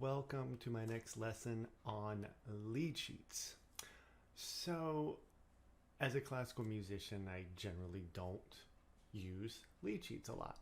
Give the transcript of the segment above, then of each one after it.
welcome to my next lesson on lead sheets. So, as a classical musician, I generally don't use lead sheets a lot,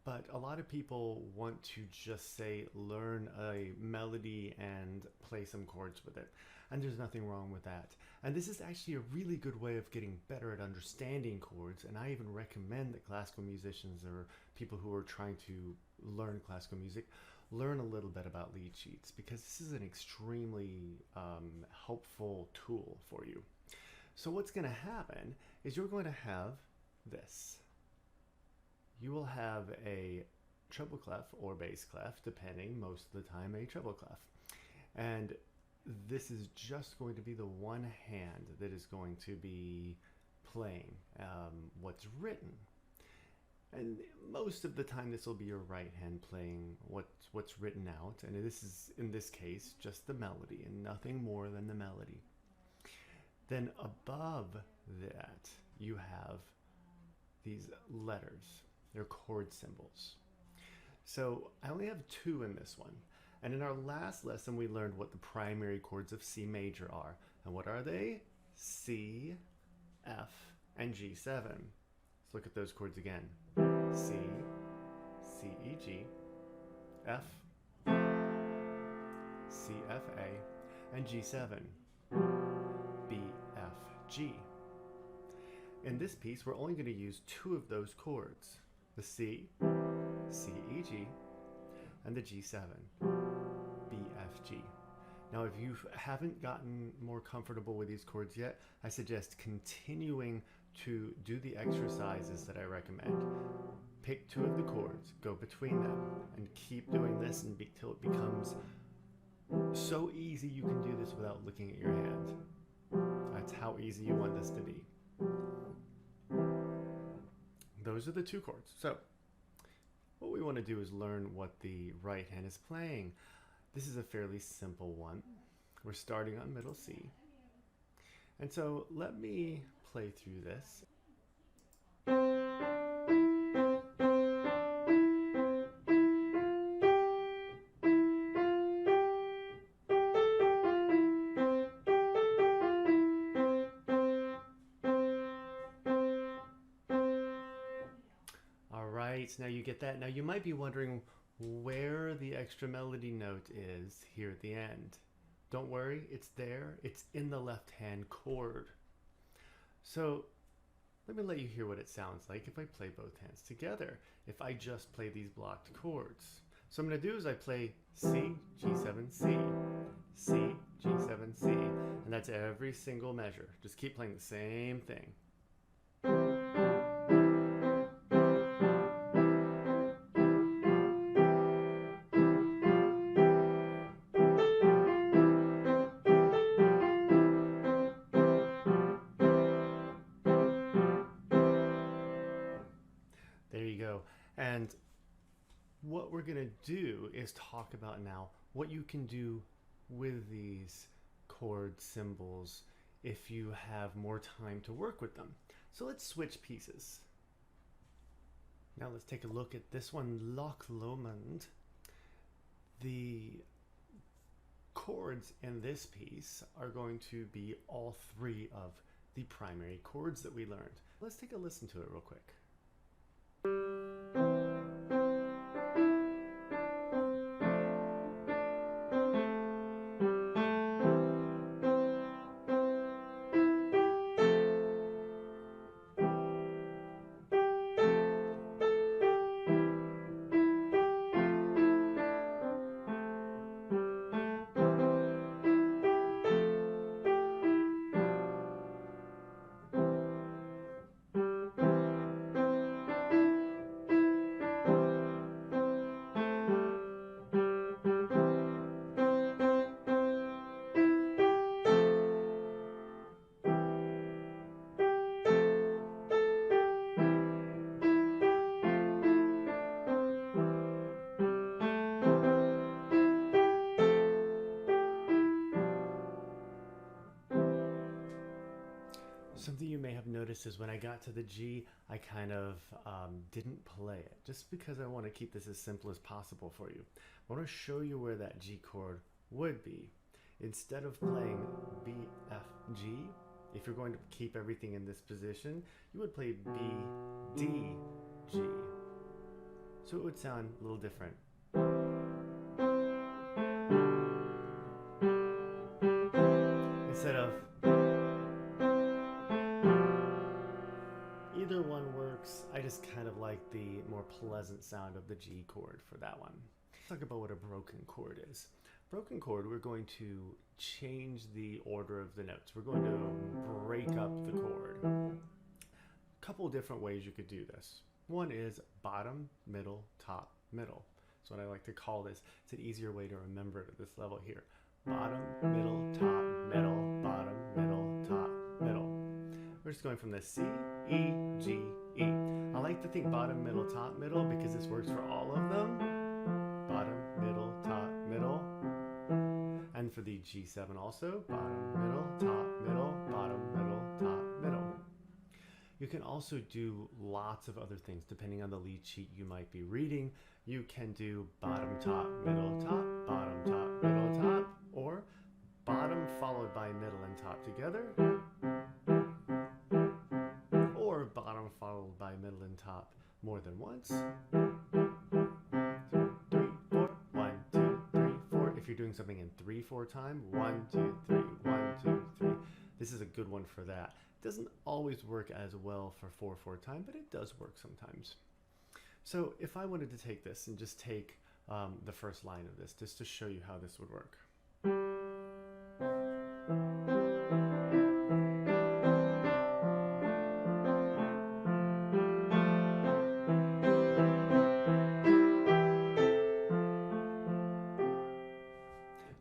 but a lot of people want to just say learn a melody and play some chords with it, and there's nothing wrong with that. And this is actually a really good way of getting better at understanding chords, and I even recommend that classical musicians or people who are trying to learn classical music learn a little bit about lead sheets, because this is an extremely helpful tool for you. So what's going to happen is you're going to have this. You will have a treble clef or bass clef, depending, most of the time a treble clef. And this is just going to be the one hand that is going to be playing what's written. And most of the time this will be your right hand playing what's written out, and this is, in this case, just the melody and nothing more than the melody. Then above that you have these letters. They're chord symbols. So I only have two in this one. And in our last lesson we learned what the primary chords of C major are. And what are they? C, F, and G7. Let's look at those chords again. C, C, E, G, F, C, F, A, and G7, B, F, G. In this piece, we're only going to use two of those chords, the C, C, E, G, and the G7, B, F, G. Now, if you haven't gotten more comfortable with these chords yet, I suggest continuing to do the exercises that I recommend. Pick two of the chords, go between them, and keep doing this until it becomes so easy you can do this without looking at your hand. That's how easy you want this to be. Those are the two chords. So what we want to do is learn what the right hand is playing. This is a fairly simple one. We're starting on middle C. And so let me play through this. All right, now you get that. Now you might be wondering where the extra melody note is here at the end. Don't worry, it's there. It's in the left-hand chord. So let me let you hear what it sounds like if I play both hands together, if I just play these blocked chords. So I'm going to do is I play C, G7, C, C, G7, C, and that's every single measure. Just keep playing the same thing. There you go. And what we're going to do is talk about now what you can do with these chord symbols if you have more time to work with them. So let's switch pieces. Now let's take a look at this one, Loch Lomond. The chords in this piece are going to be all three of the primary chords that we learned. Let's take a listen to it real quick. Something you may have noticed is when I got to the G, I kind of didn't play it, just because I want to keep this as simple as possible for you. I want to show you where that G chord would be. Instead of playing B, F, G, if you're going to keep everything in this position, you would play B, D, G. So it would sound a little different. Instead of either one works. I just kind of like the more pleasant sound of the G chord for that one. Let's talk about what a broken chord is. Broken chord, we're going to change the order of the notes. We're going to break up the chord. A couple different ways you could do this. One is bottom, middle, top, middle. That's what I like to call this. It's an easier way to remember it at this level here. Bottom, middle, top, middle, bottom, middle, top, middle. We're just going from the C, E, G, E. I like to think bottom, middle, top, middle because this works for all of them. Bottom, middle, top, middle. And for the G7 also, bottom, middle, top, middle, bottom, middle, top, middle. You can also do lots of other things depending on the lead sheet you might be reading. You can do bottom, top, middle, top, bottom, top, middle, top, or bottom followed by middle and top together, or bottom followed by middle and top more than once. 3, 4, 1, 2, 3, 4. If you're doing something in 3/4 time, 1, 2, 3, 1, 2, 3. This is a good one for that. It doesn't always work as well for 4/4 time, but it does work sometimes. So if I wanted to take this and just take the first line of this, just to show you how this would work.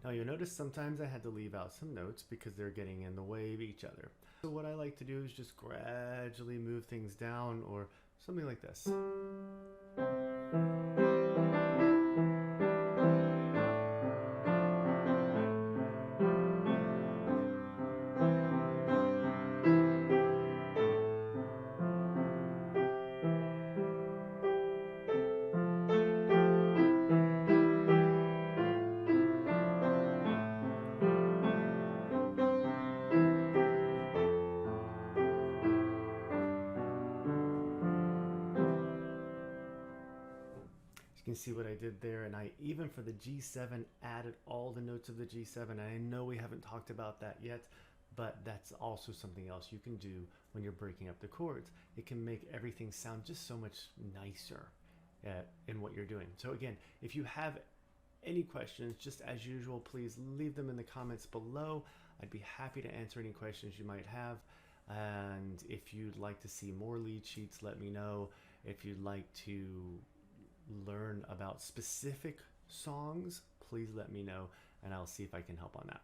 Now you'll notice sometimes I had to leave out some notes because they're getting in the way of each other. So what I like to do is just gradually move things down, or something like this. You can see what I did there, and I even for the G7 added all the notes of the G7. And I know we haven't talked about that yet, but that's also something else you can do when you're breaking up the chords. It can make everything sound just so much nicer in what you're doing. So again, if you have any questions, just as usual, please leave them in the comments below. I'd be happy to answer any questions you might have. And if you'd like to see more lead sheets, let me know. If you'd like to learn about specific songs, please let me know, and I'll see if I can help on that.